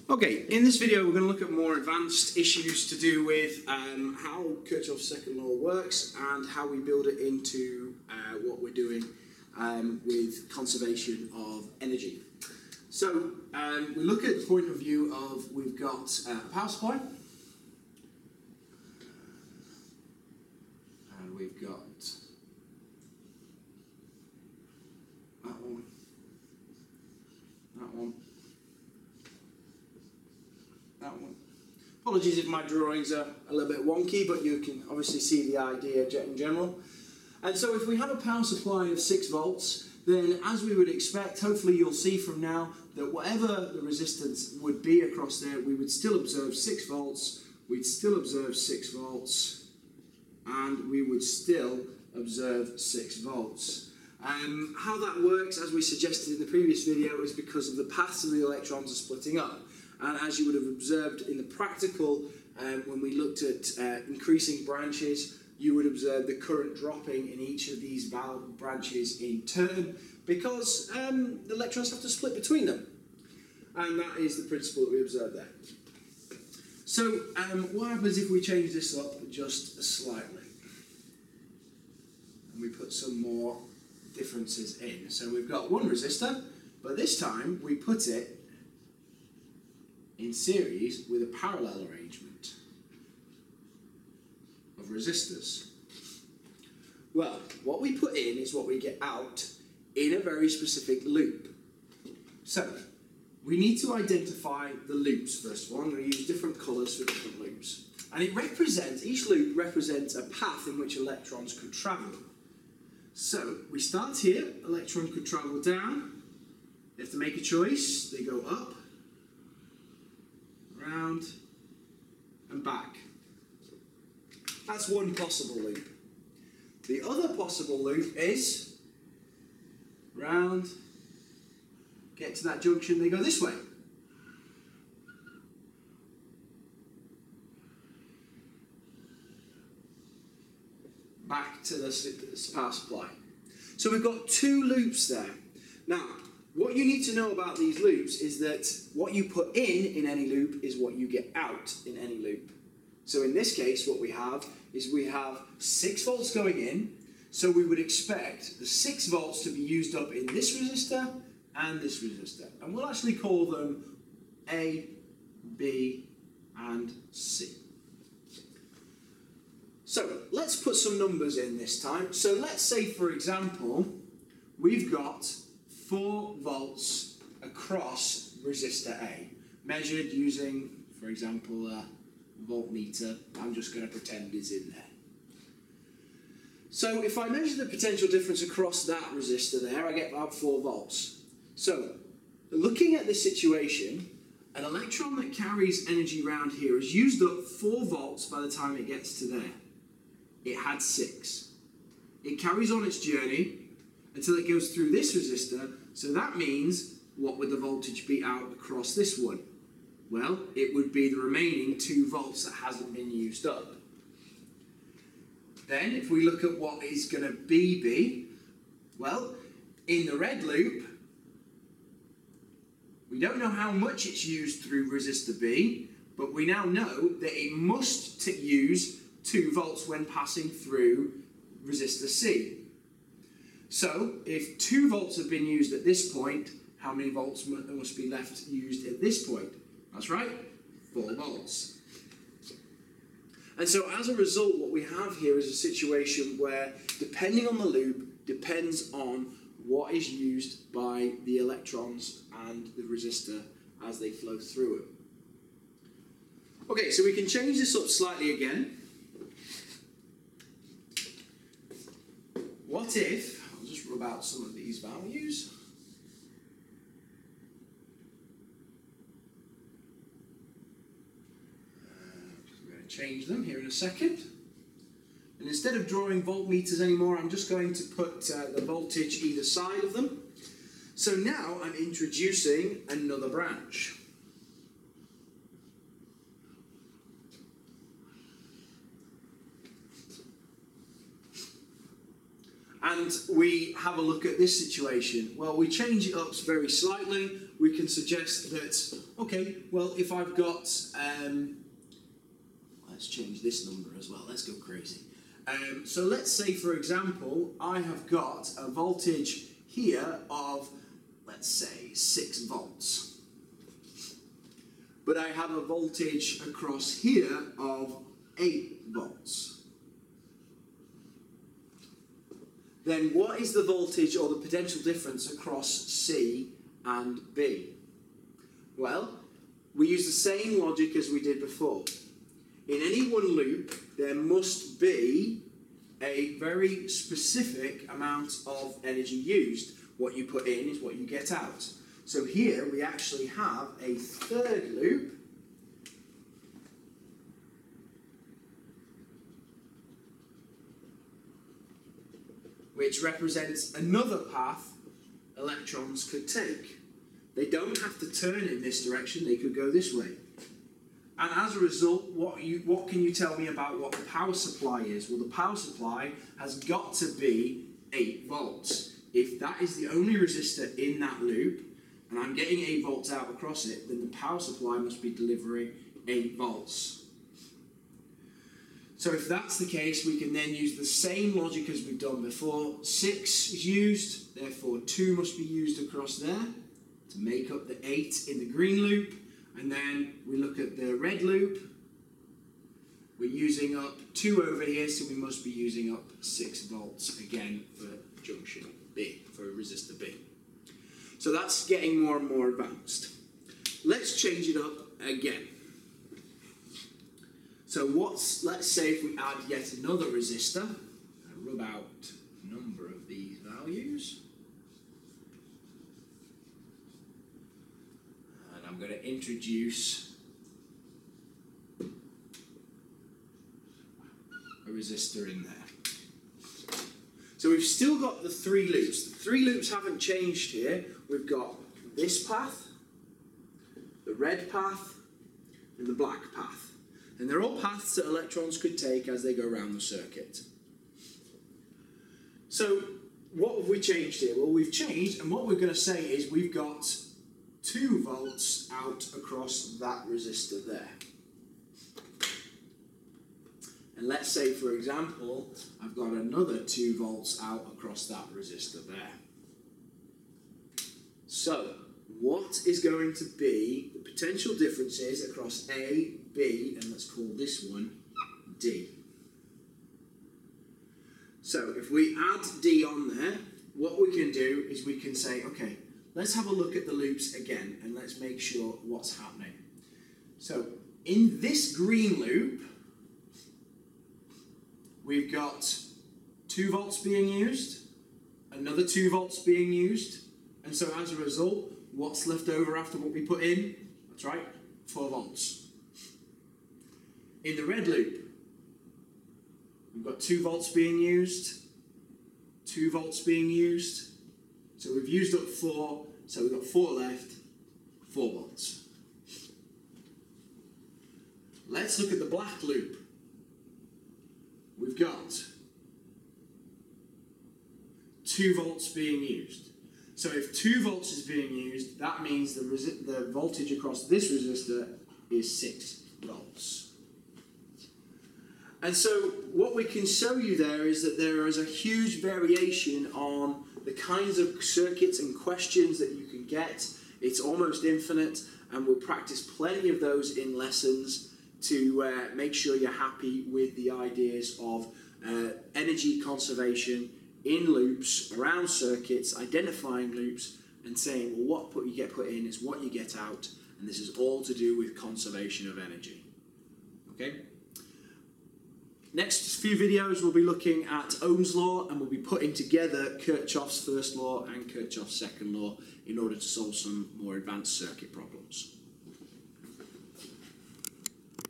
Okay, in this video we're going to look at more advanced issues to do with how Kirchhoff's second law works and how we build it into what we're doing with conservation of energy. So we look at the point of view of we've got a power supply and we've got that one, that one, that one. Apologies if my drawings are a little bit wonky, but you can obviously see the idea in general. And so if we have a power supply of 6 volts, then as we would expect, hopefully you'll see from now that whatever the resistance would be across there, we would still observe 6 volts, we'd still observe 6 volts, and we would still observe 6 volts. How that works, as we suggested in the previous video, is because of the paths of the electrons are splitting up. And as you would have observed in the practical, when we looked at increasing branches, you would observe the current dropping in each of these branches in turn, because the electrons have to split between them. And that is the principle that we observe there. So what happens if we change this up just slightly? And we put some more differences in. So we've got one resistor, but this time we put it in series with a parallel arrangement of resistors. Well, what we put in is what we get out in a very specific loop. So, we need to identify the loops first of all. I'm going to use different colours for different loops. And each loop represents a path in which electrons could travel. So, we start here, electron could travel down. They have to make a choice, they go up, round, and back. That's one possible loop. The other possible loop is round, get to that junction, they go this way. Back to the power supply. So we've got 2 loops there. Now, what you need to know about these loops is that what you put in any loop is what you get out in any loop. So in this case, what we have is we have 6 volts going in, so we would expect the 6 volts to be used up in this resistor and this resistor. And we'll actually call them A, B, and C. So let's put some numbers in this time. So let's say, for example, we've got 4 volts across resistor A, measured using, for example, a voltmeter. I'm just going to pretend is in there. So if I measure the potential difference across that resistor there, I get about 4 volts. So looking at this situation, an electron that carries energy around here has used up 4 volts by the time it gets to there. It had 6. It carries on its journey until it goes through this resistor, so that means what would the voltage be out across this one? Well, it would be the remaining 2 volts that hasn't been used up. Then, if we look at what is going to be B, well, in the red loop, we don't know how much it's used through resistor B, but we now know that it must use 2 volts when passing through resistor C. So, if 2 volts have been used at this point, how many volts must be left used at this point? That's right, 4 volts. And so as a result, what we have here is a situation where, depending on the loop, depends on what is used by the electrons and the resistor as they flow through it. Okay, so we can change this up slightly again. What if, I'll just rub out some of these values. I'm going to change them here in a second. And instead of drawing voltmeters anymore, I'm just going to put the voltage either side of them. So now I'm introducing another branch. and we have a look at this situation. Well, we change it up very slightly. We can suggest that, okay, well, if I've got, let's change this number as well, let's go crazy. So let's say, for example, I have got a voltage here of, let's say, 6 volts. But I have a voltage across here of 8 volts. Then what is the voltage or the potential difference across C and B? Well, we use the same logic as we did before. In any one loop, there must be a very specific amount of energy used. What you put in is what you get out. So here we actually have a third loop, which represents another path electrons could take. They don't have to turn in this direction, they could go this way. And as a result, what can you tell me about what the power supply is? Well, the power supply has got to be 8 volts. If that is the only resistor in that loop, and I'm getting 8 volts out across it, then the power supply must be delivering 8 volts. So if that's the case, we can then use the same logic as we've done before. 6 is used, therefore 2 must be used across there to make up the 8 in the green loop. And then we look at the red loop. We're using up 2 over here, so we must be using up 6 volts again for junction B, for resistor B. So that's getting more and more advanced. Let's change it up again. So let's say if we add yet another resistor, and rub out a number of these values. And I'm going to introduce a resistor in there. So we've still got the 3 loops. The 3 loops haven't changed here. We've got this path, the red path, and the black path. And they're all paths that electrons could take as they go around the circuit. So what have we changed here? Well, we've changed, and what we're going to say is we've got 2 volts out across that resistor there. And let's say, for example, I've got another 2 volts out across that resistor there. So, what is going to be the potential differences across A, B, and let's call this one D. So, if we add D on there, what we can do is we can say, okay, let's have a look at the loops again, and let's make sure what's happening. So, in this green loop, we've got 2 volts being used, another 2 volts being used, and so as a result, what's left over after what we put in? That's right, 4 volts. In the red loop, we've got 2 volts being used, 2 volts being used, so we've used up 4, so we've got 4 left, 4 volts. Let's look at the black loop. We've got 2 volts being used. So if 2 volts is being used, that means the voltage across this resistor is 6 volts. And so what we can show you there is that there is a huge variation on the kinds of circuits and questions that you can get. It's almost infinite, and we'll practice plenty of those in lessons to make sure you're happy with the ideas of energy conservation in loops, around circuits, identifying loops, and saying, well, what you get put in is what you get out, and this is all to do with conservation of energy. Okay? Next few videos we'll be looking at Ohm's law, and we'll be putting together Kirchhoff's first law and Kirchhoff's second law in order to solve some more advanced circuit problems.